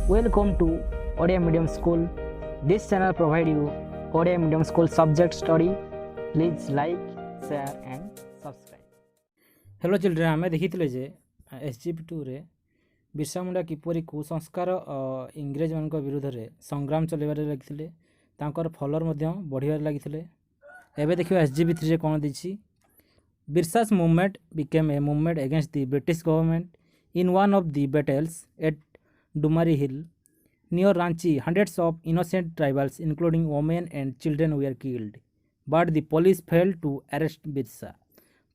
Welcome to Odia Medium School. This channel provides you Odia Medium School subject study. Please like, share and subscribe. Hello children आम देखी जे SGP2 रे बिरसा मुंडा किपरि कुसंस्कार इंग्रेज मान विरुद्ध रे संग्राम चलैबारे लगिथिले तांकर फॉलोअर मध्य बढ़िबारे लगिथिले। एबे देखियो SGP3 रे कोन दिछि Birsa's movement became a movement against the British government in one of the battles at Dumari Hill near Ranchi. Hundreds of innocent tribals including women and children were killed, but the police failed to arrest Birsa.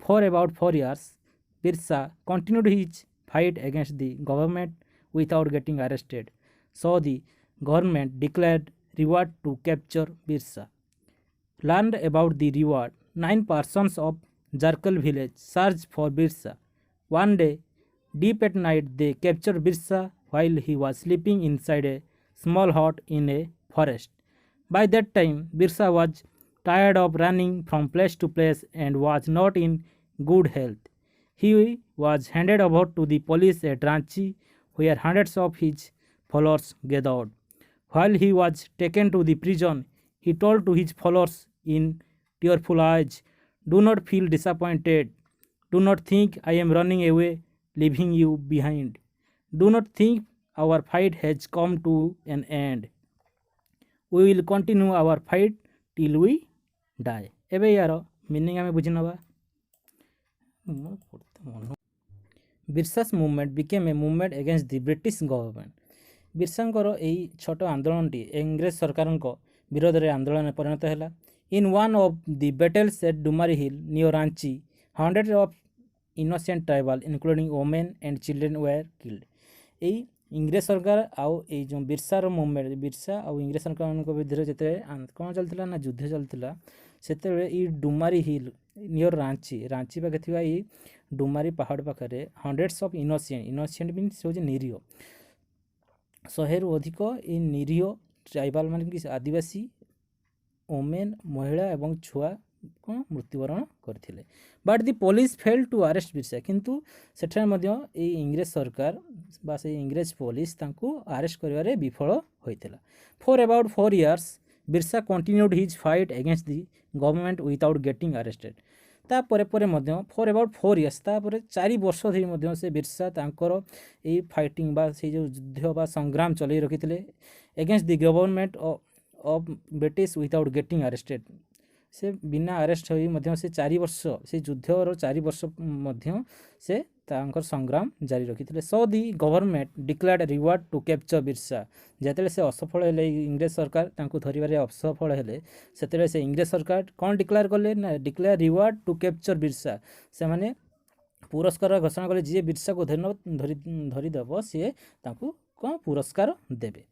For about 4 years, Birsa continued his fight against the government without getting arrested. So the government declared reward to capture Birsa. Learned about the reward, 9 persons of Jarkal village searched for Birsa. One day, deep at night, they captured Birsa while he was sleeping inside a small hut in a forest. By that time, Birsa was tired of running from place to place and was not in good health. He was handed over to the police at Ranchi, where hundreds of his followers gathered. While he was taken to the prison, he told to his followers in tearful eyes, "Do not feel disappointed. Do not think I am running away, leaving you behind. Do not think our fight has come to an end. We will continue our fight till we die." एबे यार meaning आमे बुझी नबा। Birsa's movement became a movement against the British government. बिरसांकर एई छोट आंदोलनटी इंग्रेज सरकार विरोध में आंदोलन परिणत है। In one of the battles at Dumari hill near Ranchi, hundred of innocent tribal including women and children were killed. यही इंग्रेज सरकार आउ जो बिरसार मूवमेंट बिरसा आउ इंग्रेज सरकार विरुद्ध जिते कौन चलता ना युद्ध चलता से डुमारी हिल नियर रांची रांची पाखे थी ये डुमारी पहाड़ पाखे हंड्रेड्स ऑफ इनोसेंट मीन्स हूँ निरीह 100 रु अधिक ये निरीह ट्राइबाल मान कि आदिवासी वोमेन महिला एवं छुआ कौन मृत्युवरण करथिले। But the police fail to arrest Birsa, किंतु सेठारे मध्य ए इंग्रेज सरकार बा से इंग्रेज पुलिस तांको अरेस्ट करिवारे विफल होइतिला। For about 4 years Birsa continued his fight against the government without getting arrested. ता परे परे मध्य फॉर अबाउट 4 इयर्स ता परे 4 वर्ष धरि मध्य से बिरसा तांकर ए फाइटिंग बा से जो युद्ध बा संग्राम चलै रखितिले against the government of British without getting arrested. से बिना अरेस्ट हो से 4 वर्ष से युद्धर 4 वर्ष मध्य से तांकर संग्राम जारी रखिते। So the government declared reward to capture Birsa. जिते से असफल है इंग्रेज सरकार तांको धरिबारे असफल है से इंग्रेज सरकार कौन डिक्लेयर कले ना declare reward to capture Birsa. से माने पुरस्कार घोषणा कले जी बिरसा को धरिदेव सी कौन पुरस्कार देवे।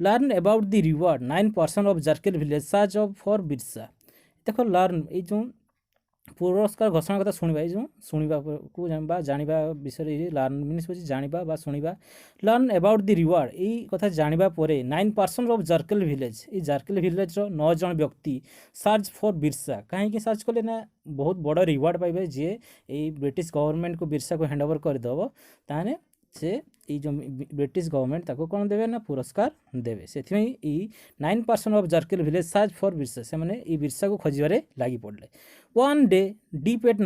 Learn about the reward 9 person of Jarkel village search for Birsa. देखो लर्न ये पुरस्कार घोषणा कथा शुणा ये शुणा को जाना विषय लर्न मीन्स हो जाना शुणा। लर्न अबाउट द रिवार्ड ये कथा जाना 9 पर्सन ऑफ जारकेल विलेज ये जारकेल विलेज 9 जन व्यक्ति सर्च फॉर बिरसा। कहीं सर्च कले ना बहुत बड़ रिवार्ड पाइबे जी ये ब्रिटिश गवर्नमेंट को बिरसा को हैंड ओवर करदेव ताने से जो ब्रिटिश गवर्नमेंट ताको कौन देवे ना पुरस्कार देवे। से 9 person of Jarkel village search for Birsa से माने ई बिरसा को खोजिबारे लागी पड़ले। One day deep at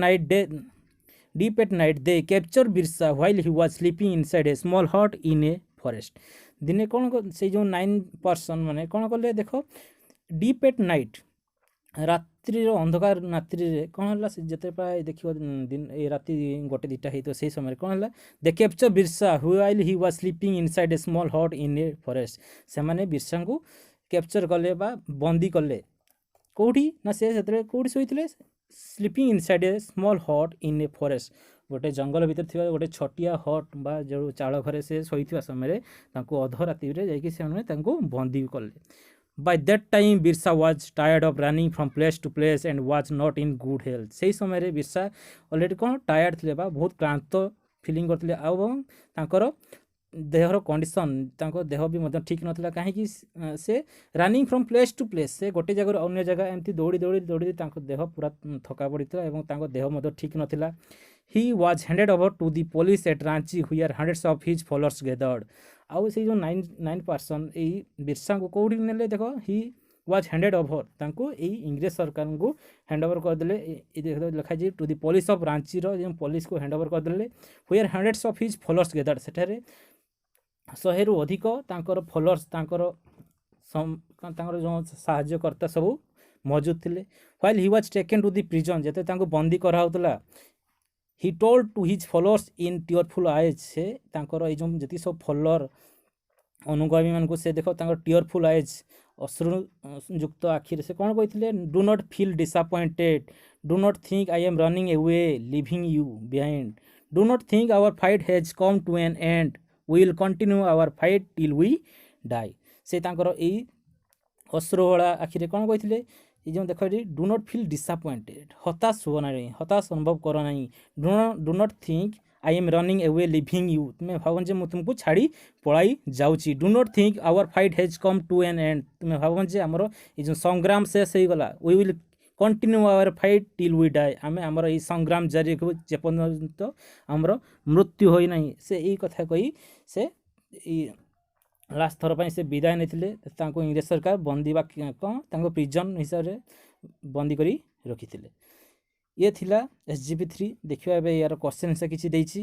night they capture Birsa while he was sleeping inside a small hut in a forest. दिने कौन से जो 9 पर्सन माने कौन कले देखो डीप एट नाइट रात्रि अंधकार रात्रि कौन है जिते प्राय देखिए दिन ये राति 1-2 है तो से समय कौन है दे capture Birsa while he was sleeping inside a small hut in a forest. से माने बिरसा को कैप्चर कले बा बंदी कले कौटी ना से कौटी शोते sleeping inside a small hut in a forest गोटे जंगल भितर थी गोटे छटिया हट बा जो चाल घरे से शोता समय अध राति जाकि बंदी कले। By that time Birsa was tired of running from place to place and was not in good health। से समय रे बिरसा ऑलरेडी कौन टायर्ड थे बहुत क्लांत फिलिंग करते देहर कंडीशन देह भी ठीक नाला कहीं से running from place to place से गोटे जगह अन्य जगह एमती दौड़ी दौड़ी दौड़ी देह पूरा थका पड़ी था देह ठीक नाला। He was handed over to the police at Ranchi where hundreds of his followers gathered. आउ से जो 9 पर्सन यही बिरसा को कौटी नेले देख ही वाज हैंडेड ओवर तांको यही इंग्रेज सरकार को हैंड ओवर करदे लिखा जाए to the police of Ranchi जो पुलिस को हैंड ओवर करदे where hundreds of his followers gather सेठारे 100 रु अधिक तांकर फॉलोअर्स तांकर जो साहाय्यकर्ता सब मौजूद थे while he was taken to the prison जेते तांको बंदी कराउतला he told to his followers in tearful eyes से तांकर ए जो जति सब फॉलोअर अनुगामी मानक से देख टीयरफुल आइज अश्रु युक्त आखिर से कौन कहते do not feel disappointed do not think I am running away leaving you behind do not think our fight has come to an end we will continue our fight till we die से यही अश्रुभला आखिरे कौन कहते जो देख do not feel disappointed हताश हो ना हताश अनुभव कर ना do not think I am running away leaving you तुम्हें भावन जे तुमको छाड़ी पलाई जाऊँगी do not think our fight has come to an end तुम्हें भावन जे आमर ये संग्राम शेष हो गला we will continue our fight till we die आम आमर ये संग्राम जारी रखू जेपर्यंत आमर मृत्यु हो ना से यही कथा कही से लास्ट थर पर से विदाय नहीं इंग्रेज सरकार बंदी कौन प्रिजन हिसाब से बंदी करी रखी ये थिला SGP3 देखिए एबे यार क्वेश्चन आंसर किछि देछि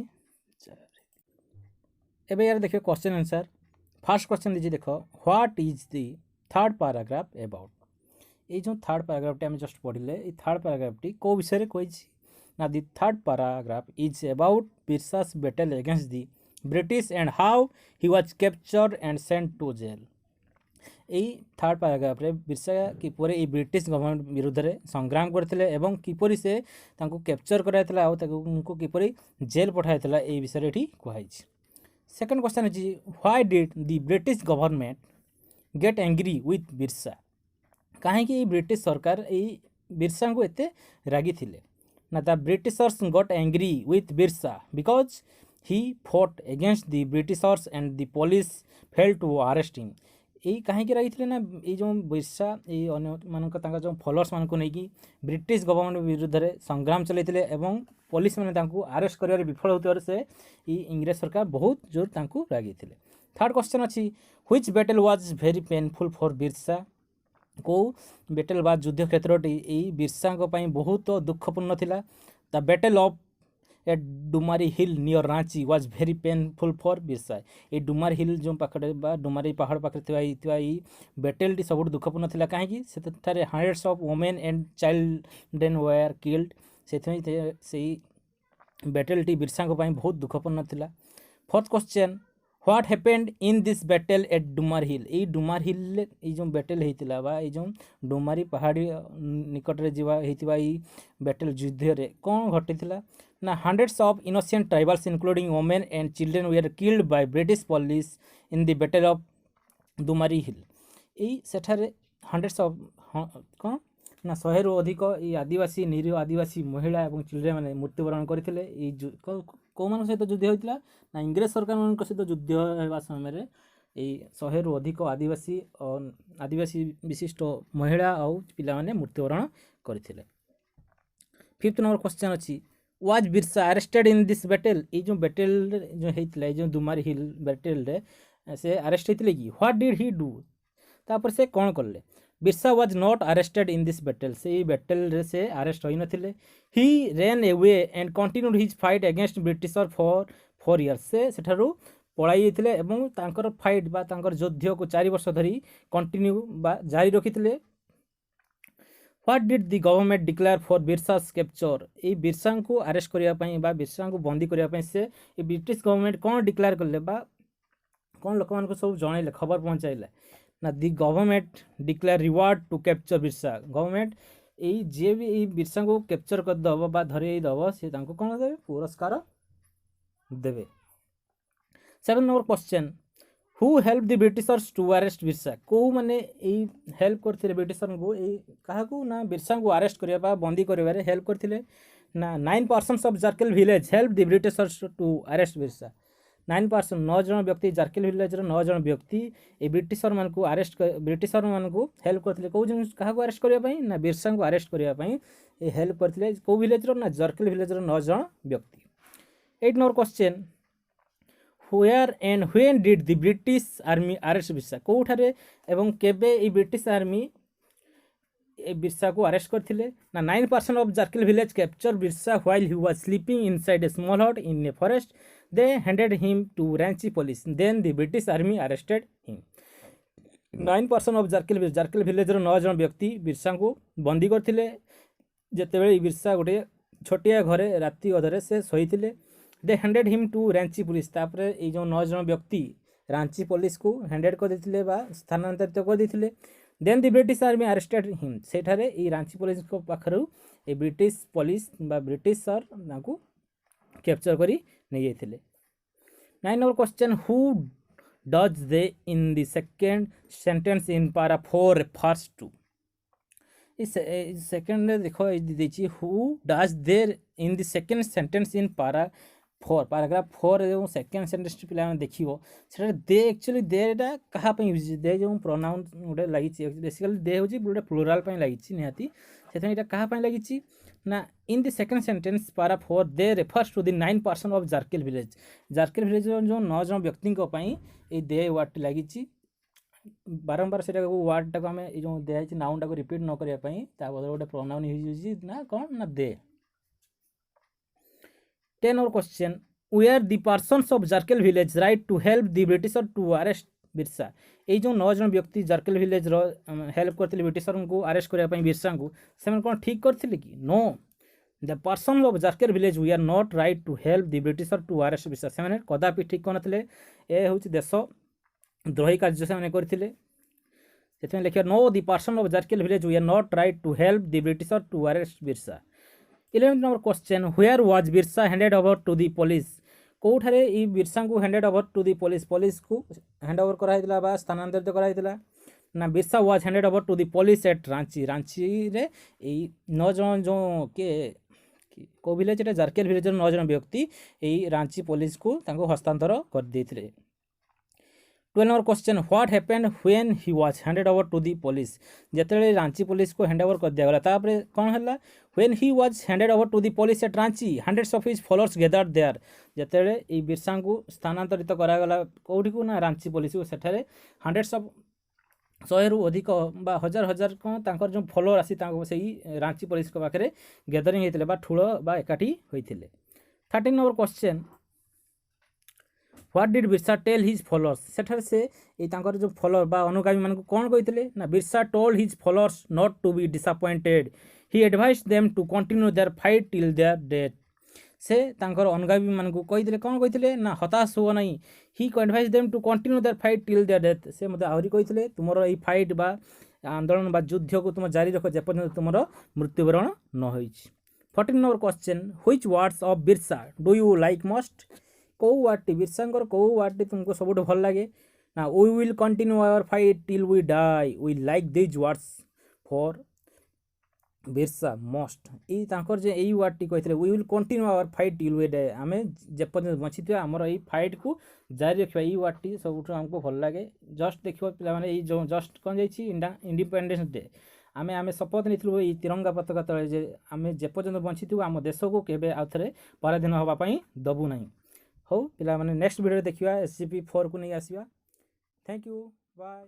एबे यार देखिए क्वेश्चन आंसर फर्स्ट क्वेश्चन दीजिए देखो what is the third paragraph about ये जो थर्ड पैराग्राफ आम जस्ट पढ़ले ये थर्ड पैराग्राफटी को विषय कही ना the third paragraph is about Birsa's battle against the British and how he was captured and sent to jail यही थर्ड पैराग्राफ रे बिरसा किपर ये ब्रिटिश गवर्नमेंट विरुद्ध रे संग्राम करथिले एवं किपरि से तांको कैप्चर कराइतला आ तांको किपरि जेल पठाइतला ए विषय एठी कहै छै सेकंड क्वेश्चन अछि why did the British government get angry with Birsa काहे कि ब्रिटिश सरकार ए बिरसा को एते रागी थिले ना the Britishers got angry with Birsa because he fought against the Britishers and the police failed to arrest him यही कहीं रही ना ये जो बिरसा ये अन्य जो फॉलोअर्स मानक नहीं ब्रिटिश गवर्नमेंट विरुद्ध रे संग्राम चलते एवं पुलिस मैंने अरेस्ट कर विफल होते से इंग्रेज सरकार बहुत जोर रागी थे थर्ड क्वेश्चन अच्छी which battle was very painful for Birsa को बैटल बा युद्ध क्षेत्र बिरसा बहुत दुखपूर्ण थिला the battle of at Dumari hill near Ranchi was very painful for Birsa ये डुमारी हिल जो पाखे डुमारी पहाड़ पाखे बैटल सब दुखपूर्ण थिला कहीं hundreds of women and children were killed से बैटल टी बिरसा बहुत दुखपूर्ण थिला fourth question what happened in this battle at Dumar hill ये डुमार हिल ये जो बैटल होता बा ये जो डुमारी पहाड़ी निकट रे जीवा होता बैटल युद्ध रे कौन घटी ना hundreds of innocent tribals including women and children were killed by British police in the battle of Dumari hill यही सेठारे हंड्रेड्स ऑफ कौन ना 100 रु अधिक ये आदिवासी निरीह आदिवासी महिला और चिल्ड्रेन मैंने मृत्युवरण करते कौ मान सहित युद्ध होता ना इंग्रेज सरकार मान सहित युद्ध होगा समय 100 रु अधिक आदिवासी और आदिवासी विशिष्ट महिला और पिला माने मृत्युवरण करते फिफ्थ नंबर क्वेश्चन अच्छी was Birsa arrested in this battle ये जो बैटल जो होता है जो डुमारी हिल बैटल रे से अरेस्ट होते कि व्हाट डिड ही डू तापर से कौन कले Birsa was not arrested in this battle से बैटल रे से अरेस्ट होई नथिले he ran away and continued his fight against Britisher for 4 years से सेठारु पलाई जाइतिले एवं तांकर फाइट बा तांकर युद्ध को 4 वर्ष धरी कंटिन्यू बा जारी रखितिले what did the government declare for Birsa's capture ये बिरसा को अरेस्ट करने बा बिरसा को बंदी करने से ये ब्रिटिश गवर्नमेंट कौन डिक्लेयर करले बा कौन लोक मान सब जनइले खबर पहुँचाइले ना the government declare reward to capture Birsa government ये जे भी बिरसा को कैप्चर कर दब बा धरे दब से तांको कौन देवे पुरस्कार देवे 7 number question who help the Britishers to arrest Birsa को माने हेल्प करथिले ब्रिटिशर को क्या ना बिरसा को अरेस्ट करबा बंदी करबारे हेल्प करथिले ना 9 persons of Jarkel village help the Britishers to arrest Birsa 9 person 9 जन व्यक्ति जारकेल विलेज 9 जन व्यक्ति ये ब्रिटिशर मान को अरेस्ट ब्रिटिशर मान को हेल्प करथिले को क्या अरेस्ट करबा ना बिरसा को अरेस्ट करबा हेल्प करथिले को विलेज ना जारकेल विलेज 9 जन व्यक्ति 8 number question where and when did the British army arrest Birsa कोठारे एवं केबे ई ब्रिटिश आर्मी ए बिरसा को अरेस्ट करथिले ना 9% of Jarkel village capture Birsa while he was sleeping inside a small hut in a forest they handed him to Ranchi police then the British army arrested him 9% of Jarkel village रो 9 जन व्यक्ति बिरसा को बंदी करथिले जेतेबेले बिरसा गोटे छोटिया घरे राति अधरे से सोईथिले they handed him to Ranchi police तापरे ए जो 9 जन व्यक्ति रांची पुलिस को हैंडेड कर देथिले बा स्थानांतरित कर देथिले then the British army arrested him सेठारे ए रांची पुलिस को पाखरु ए ब्रिटिश पुलिस बा ब्रिटिश सर नाकू कैप्चर करी नै जाइथिले 9 number question who does they in the second sentence in para 4 refers to इस सेकंड रे देखो देछि who does there in the second sentence in para 4 paragraph 4 जो सेकंड सेंटेंस पिला में देखिबो सेटा दे एक्चुअली देटा कहा पे यूज दे जो प्रोनाउन गोटे लागिछि बेसिकली दे होछि गोटे प्लुरल पे लागिछि निहाती सेथन एटा कहा पे लागिछि ना इन the second sentence para 4 they refers to the 9% of Jarkel village जो 9 जन व्यक्ति को पई ए दे वर्ड लागिछि बारंबार सेटा वर्ड टाको हमें जो दे छै नाउन टाको रिपीट न करिया पई ता बदले गोटे प्रोनाउन यूज होछि ना कोन ना दे 10 और question were the persons of Jarkel village right to help the Britisher to arrest Birsa ए जो 9 जन व्यक्ति जारकेल विलेज रो हेल्प करथिले ब्रिटिशर को अरेस्ट करिया पई बिरसा को सेमन कोन ठीक करथिले कि no the person of Jarkel village we are not right to help the Britisher to arrest Birsa सेमन कदापि ठीक करनथिले ए होछि देश द्रोही कार्य सेमन करथिले सेतमे लिखिया no the person of Jarkel village we are not right to help the Britisher to arrest Birsa 11th number question where was Birsa handed over to the police कोठारे ई बिरसा को handed over to the police को hand over कराइतला बा स्थानांतरित कराइतला ना Birsa was handed over to the police at Ranchi रे ई 9 जन जो के को विलेज रे जारकेल विलेज रे 9 जन व्यक्ति ई रांची पुलिस को तांको हस्तांतर कर देथिले 12 number question what happened when he was handed over to the police जेतेले रांची पुलिस को हैंड ओवर कर दिया गला तापरे कोन हला when he was handed over to the police at Ranchi hundreds of his followers gathered there जेतेले ई बिरसा को स्थानांतरित करा गला कोठी को ना रांची पुलिस को सेठारे हंड्रेड्स ऑफ 100 रु अधिक बा हजार को तांकर जो फॉलोअर आसी तांको सेही रांची पुलिस को पाखरे गैदरिंग हेतिले बा ठुलो बा एकाठी होइथिले 13 number question what did Birsa tell his followers सेठारे से ए तांकर जो फॉलोअर बा अनुगामी मान को कोन कहितले ना Birsa told his followers not to be disappointed he advised them to continue their fight till their death से तांकर अनुगामी मान को कहितले कोन कहितले ना हताश हो नहीं he advised them to continue their fight till their death से मते आहुरी कहितले तुमरो ई फाइट बा आंदोलन बा युद्ध को तुम जारी रखो जेपर्यंत तुमरो मृत्युवरण न होइछ 14 number question which words of Birsa do you like most को वार्टी बिरसांगर को वार्टी तुमको सबुठ भल लगे ना we will continue our fight till we die we like these words for Birsa most ई तांकर जे एई वार्टी कहितले we will continue our fight till we die आमे जेपर्यंत बचिथिया हमर एई फाइट को जारी रखिबा ई वार्टी सबुठ हमको भल लगे जस्ट देखिबो पिला माने ई जो जस्ट कोन जाईछि इंडिपेंडेंस डे आमे शपथ निथिलु ई तिरंगा पताका तळे जे आमे जेपर्यंत बचिथिबो हम देश को केबे आउथरे पराधीन होबा पई दबु नाही हो पिला माने नेक्स्ट वीडियो देखिबा SCP-4 को नहीं आसीबा थैंक यू बाय।